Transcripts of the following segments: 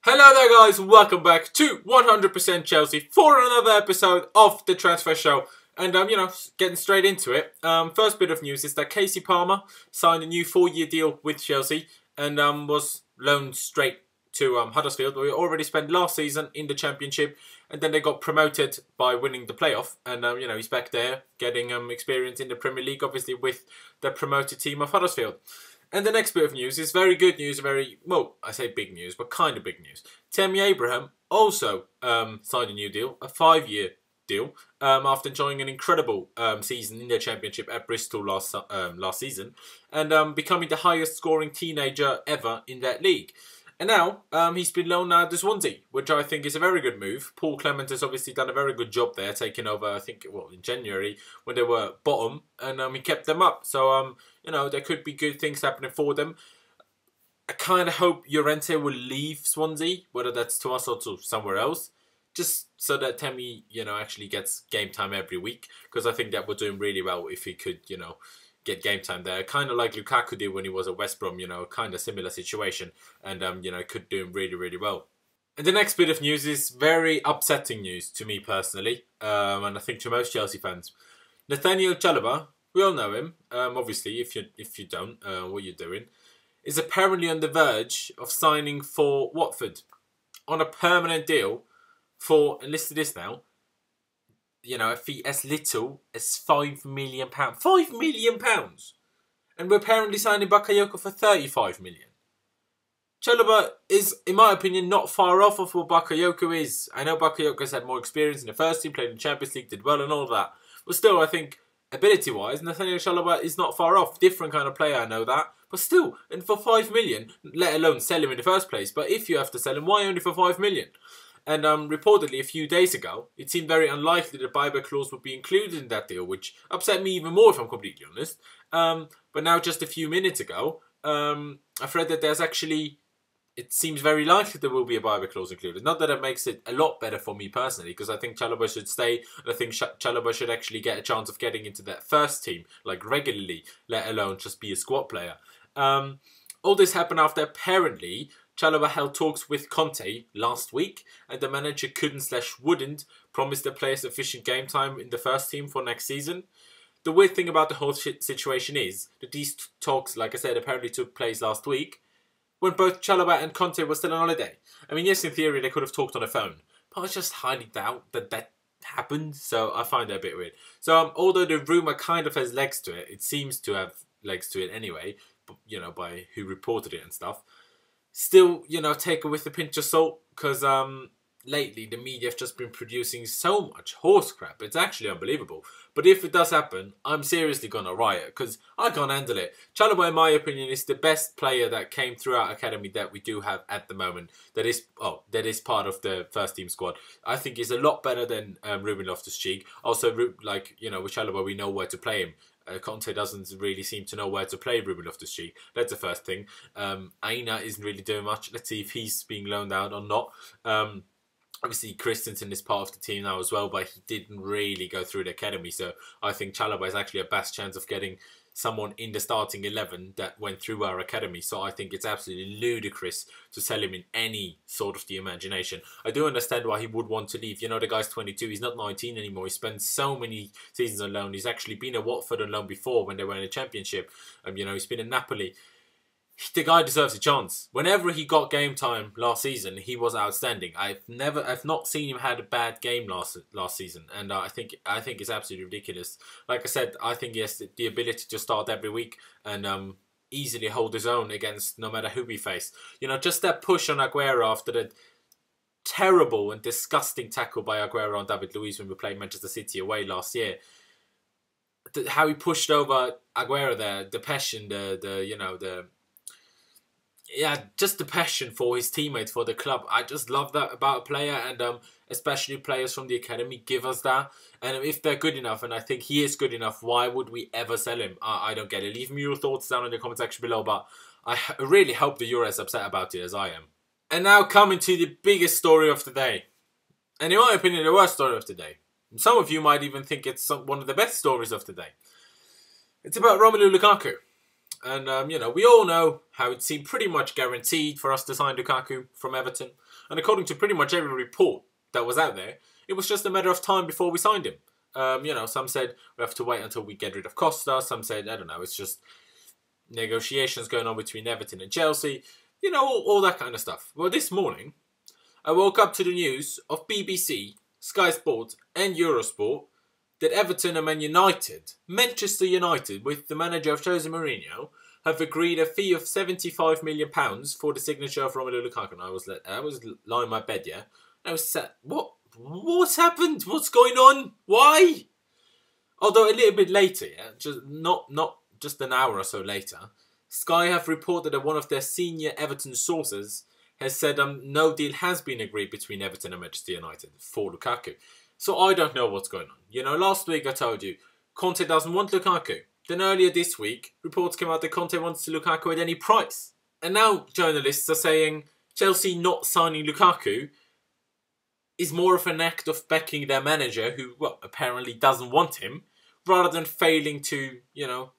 Hello there guys, welcome back to 100% Chelsea for another episode of the Transfer Show. And getting straight into it. First bit of news is that Casey Palmer signed a new 4-year deal with Chelsea and was loaned straight to Huddersfield, where he already spent last season in the Championship, and then they got promoted by winning the playoff. And he's back there getting experience in the Premier League, obviously with the promoted team of Huddersfield. And the next bit of news is very good news, well, I say big news, but kind of big news. Tammy Abraham also signed a new deal, a 5-year deal, after enjoying an incredible season in the Championship at Bristol last season, and becoming the highest scoring teenager ever in that league. And now he's been loaned out to Swansea, which I think is a very good move. Paul Clement has obviously done a very good job there, taking over, I think, well, in January when they were bottom, and he kept them up. So, there could be good things happening for them. I kind of hope Llorente will leave Swansea, whether that's to us or to somewhere else, just so that Tammy, actually gets game time every week, because I think that we're doing really well if he could, get game time there. Kind of like Lukaku did when he was at West Brom, kind of similar situation, and, could do him really, really well. And the next bit of news is very upsetting news to me personally, and I think to most Chelsea fans. Nathaniel Chalobah, we all know him, obviously, if you don't, what you're doing, is apparently on the verge of signing for Watford on a permanent deal for, and listen to this now, a fee as little as £5 million. £5 million! And we're apparently signing Bakayoko for £35 million. Chalobah is, in my opinion, not far off of what Bakayoko is. I know Bakayoko's had more experience in the first team, played in the Champions League, did well and all that. But still, I think, ability-wise, Nathaniel Chalobah is not far off. Different kind of player, I know that. But still, and for £5 million, let alone sell him in the first place. But if you have to sell him, why only for £5 million? And reportedly, a few days ago, it seemed very unlikely that a buyback clause would be included in that deal, which upset me even more, if I'm completely honest. But now, just a few minutes ago, I've read that there's actually, it seems very likely there will be a buyback clause included. Not that it makes it a lot better for me personally, because I think Chalobah should stay, and I think Chalobah should actually get a chance of getting into that first team, like regularly, let alone just be a squad player. All this happened after apparently Chalobah held talks with Conte last week, and the manager couldn't/wouldn't promise the players sufficient game time in the first team for next season. The weird thing about the whole situation is that these talks, like I said, apparently took place last week when both Chalobah and Conte were still on holiday. I mean, yes, in theory they could have talked on the phone, but I just highly doubt that that happened, so I find that a bit weird. So although the rumour kind of has legs to it, it seems to have legs to it anyway, by who reported it and stuff. Still, take it with a pinch of salt, because lately the media have just been producing so much horse crap. It's actually unbelievable. But if it does happen, I'm seriously going to riot, because I can't handle it. Chalobah, in my opinion, is the best player that came through our academy that we do have at the moment. That is part of the first team squad. I think he's a lot better than Ruben Loftus-Cheek. Also, with Chalobah, we know where to play him. Conte doesn't really seem to know where to play Ruben Loftus-Cheek. That's the first thing. Aina isn't really doing much. Let's see if he's being loaned out or not. Obviously, Christensen is part of the team now as well, but he didn't really go through the academy. So I think Chalobah is actually a best chance of getting someone in the starting 11 that went through our academy. So I think it's absolutely ludicrous to sell him in any sort of the imagination. I do understand why he would want to leave. The guy's 22. He's not 19 anymore. He spent so many seasons on loan. He's actually been at Watford on loan before when they were in the Championship. He's been at Napoli. The guy deserves a chance. Whenever he got game time last season, he was outstanding. I've not seen him had a bad game last season, and I think it's absolutely ridiculous. Like I said, I think he has the ability to start every week and easily hold his own against no matter who we face. Just that push on Aguero after the terrible and disgusting tackle by Aguero on David Luiz when we played Manchester City away last year. How he pushed over Aguero there, the passion, just the passion for his teammates, for the club. I just love that about a player, and especially players from the academy give us that. And if they're good enough, and I think he is good enough, why would we ever sell him? I don't get it. Leave me your thoughts down in the comment section below, but I really hope that you're as upset about it as I am. And now coming to the biggest story of the day. And in my opinion, the worst story of the day. And some of you might even think it's one of the best stories of the day. It's about Romelu Lukaku. And, you know, we all know how it seemed pretty much guaranteed for us to sign Lukaku from Everton. And according to pretty much every report that was out there, it was just a matter of time before we signed him. You know, some said we have to wait until we get rid of Costa. Some said, I don't know, it's just negotiations going on between Everton and Chelsea. You know, all that kind of stuff. Well, this morning, I woke up to the news of BBC, Sky Sports and Eurosport that Everton and Manchester United, with the manager of Jose Mourinho, have agreed a fee of £75 million for the signature of Romelu Lukaku. And I was lying in my bed, yeah. I was sat, what's happened? What's going on? Why? Although a little bit later, yeah, just not just an hour or so later, Sky have reported that one of their senior Everton sources has said no deal has been agreed between Everton and Manchester United for Lukaku. So I don't know what's going on. You know, last week I told you, Conte doesn't want Lukaku. Then earlier this week, reports came out that Conte wants Lukaku at any price. And now journalists are saying Chelsea not signing Lukaku is more of an act of backing their manager who, well, apparently doesn't want him, rather than failing to, you know,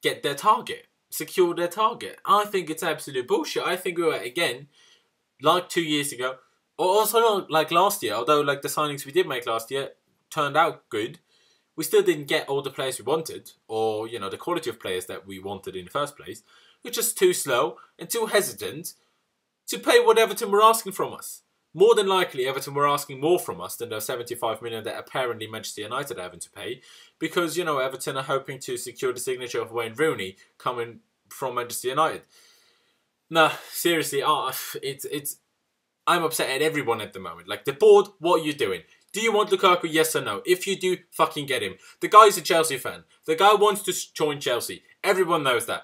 get their target, secure their target. I think it's absolute bullshit. I think we were, again, like 2 years ago, or also like last year, although like the signings we did make last year turned out good, we still didn't get all the players we wanted, or, you know, the quality of players that we wanted in the first place. We're just too slow and too hesitant to pay what Everton were asking from us. More than likely, Everton were asking more from us than the 75 million that apparently Manchester United are having to pay, because, you know, Everton are hoping to secure the signature of Wayne Rooney coming from Manchester United. Nah, seriously, I'm upset at everyone at the moment. Like, the board, what are you doing? Do you want Lukaku, yes or no? If you do, fucking get him. The guy's a Chelsea fan. The guy wants to join Chelsea. Everyone knows that.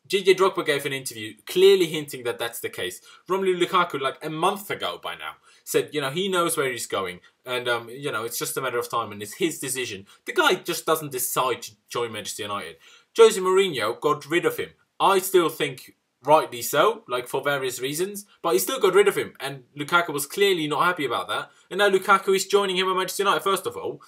Didier Drogba gave an interview clearly hinting that that's the case. Romelu Lukaku, like a month ago by now, said, you know, he knows where he's going. And, you know, it's just a matter of time and it's his decision. The guy just doesn't decide to join Manchester United. Jose Mourinho got rid of him. I still think rightly so, like for various reasons. But he still got rid of him. And Lukaku was clearly not happy about that. And now Lukaku is joining him at Manchester United. First of all,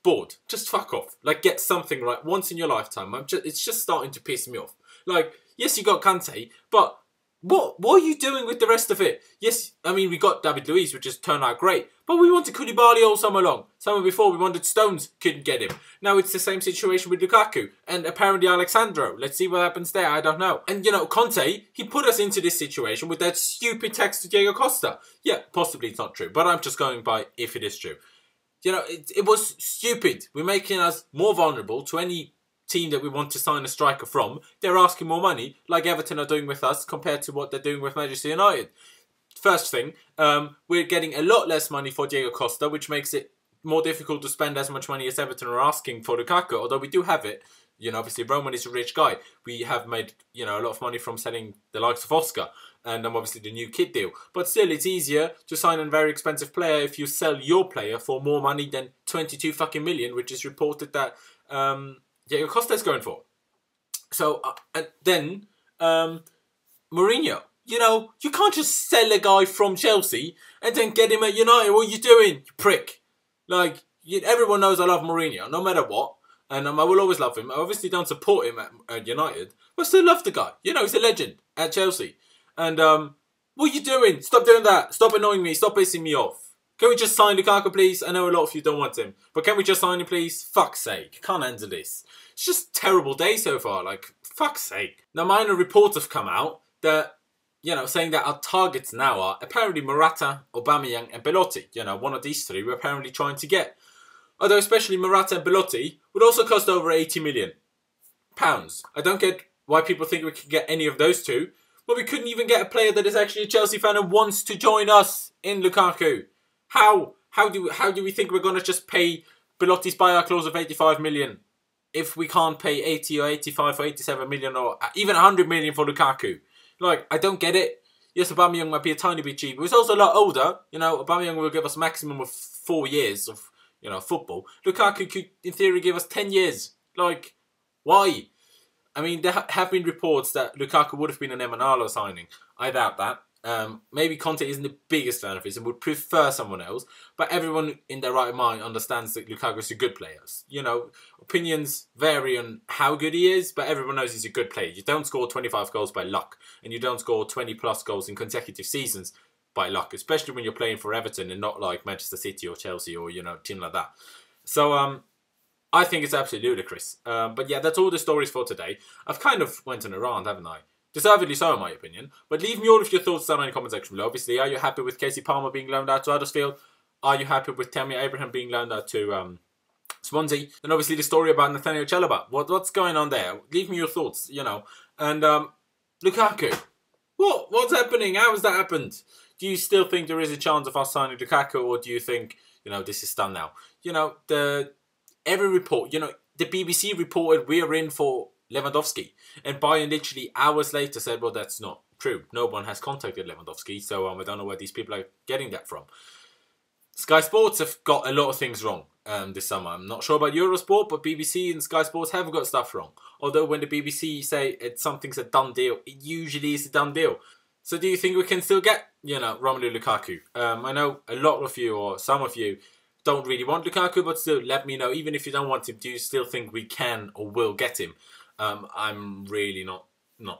bored. Just fuck off. Like, get something right once in your lifetime. It's just starting to piss me off. Like, yes, you got Kante, but what are you doing with the rest of it? Yes, I mean, we got David Luiz, which has turned out great, but we wanted Koulibaly all summer long. Summer before, we wanted Stones, couldn't get him. Now it's the same situation with Lukaku, and apparently Alexandro. Let's see what happens there, I don't know. And, you know, Conte, he put us into this situation with that stupid text to Diego Costa. Yeah, possibly it's not true, but I'm just going by if it is true. You know, it was stupid. We're making us more vulnerable to any team that we want to sign a striker from. They're asking more money, like Everton are doing with us, compared to what they're doing with Manchester United. First thing, we're getting a lot less money for Diego Costa, which makes it more difficult to spend as much money as Everton are asking for Lukaku, although we do have it. You know, obviously Roman is a rich guy. We have made, you know, a lot of money from selling the likes of Oscar and obviously the new kid deal. But still, it's easier to sign a very expensive player if you sell your player for more money than 22 fucking million, which is reported that Diego Costa's going for. So, and then, Mourinho. You know, you can't just sell a guy from Chelsea and then get him at United. What are you doing, you prick? Like, everyone knows I love Mourinho, no matter what. And I will always love him. I obviously don't support him at United, but I still love the guy. You know, he's a legend at Chelsea. And, what are you doing? Stop doing that. Stop annoying me. Stop pissing me off. Can we just sign Lukaku, please? I know a lot of you don't want him. But can we just sign him, please? Fuck's sake. Can't handle this. It's just a terrible day so far. Like, fuck's sake. Now, minor reports have come out that, you know, saying that our targets now are apparently Morata, Aubameyang and Belotti. You know, one of these three we're apparently trying to get. Although especially Morata and Belotti would also cost over £80 million. I don't get why people think we could get any of those two. But we couldn't even get a player that is actually a Chelsea fan and wants to join us in Lukaku. How do we think we're going to just pay Belotti's buyout clause of 85 million if we can't pay 80 or 85 or 87 million or even 100 million for Lukaku? Like, I don't get it. Yes, Aubameyang might be a tiny bit cheap, but he's also a lot older. You know, Aubameyang will give us a maximum of 4 years of, you know, football. Lukaku could, in theory, give us 10 years. Like, why? I mean, there have been reports that Lukaku would have been an Emanalo signing. I doubt that. Maybe Conte isn't the biggest fan of his and would prefer someone else, but everyone in their right mind understands that Lukaku is a good player. You know, opinions vary on how good he is, but everyone knows he's a good player. You don't score 25 goals by luck, and you don't score 20 plus goals in consecutive seasons by luck, especially when you're playing for Everton and not like Manchester City or Chelsea or, you know, a team like that. So, I think it's absolutely ludicrous. But yeah, that's all the stories for today. I've kind of went on a rant, haven't I? Deservedly so, in my opinion. But leave me all of your thoughts down in the comment section below. Obviously, are you happy with Casey Palmer being loaned out to Huddersfield? Are you happy with Tammy Abraham being loaned out to Swansea? And obviously the story about Nathaniel Chalobah. What's going on there? Leave me your thoughts, you know. And Lukaku. What's happening? How has that happened? Do you still think there is a chance of us signing Lukaku, or do you think, you know, this is done now? You know, every report, you know, the BBC reported we're in for Lewandowski, and Bayern literally hours later said, well, that's not true. No one has contacted Lewandowski, so I don't know where these people are getting that from. Sky Sports have got a lot of things wrong this summer. I'm not sure about Eurosport, but BBC and Sky Sports have got stuff wrong. Although when the BBC say something's a done deal, it usually is a done deal. So do you think we can still get, you know, Romelu Lukaku? I know a lot of you, or some of you, don't really want Lukaku, but still let me know. Even if you don't want him, do you still think we can or will get him? I'm really not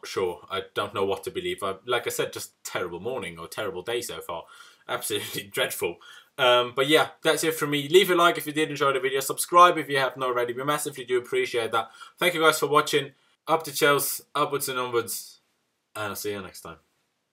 sure. I don't know what to believe. Like I said, just terrible morning or terrible day so far. Absolutely dreadful. But yeah, that's it from me. Leave a like if you did enjoy the video. Subscribe if you have not already. We massively do appreciate that. Thank you guys for watching. Up to Chelsea, upwards and onwards. And I'll see you next time.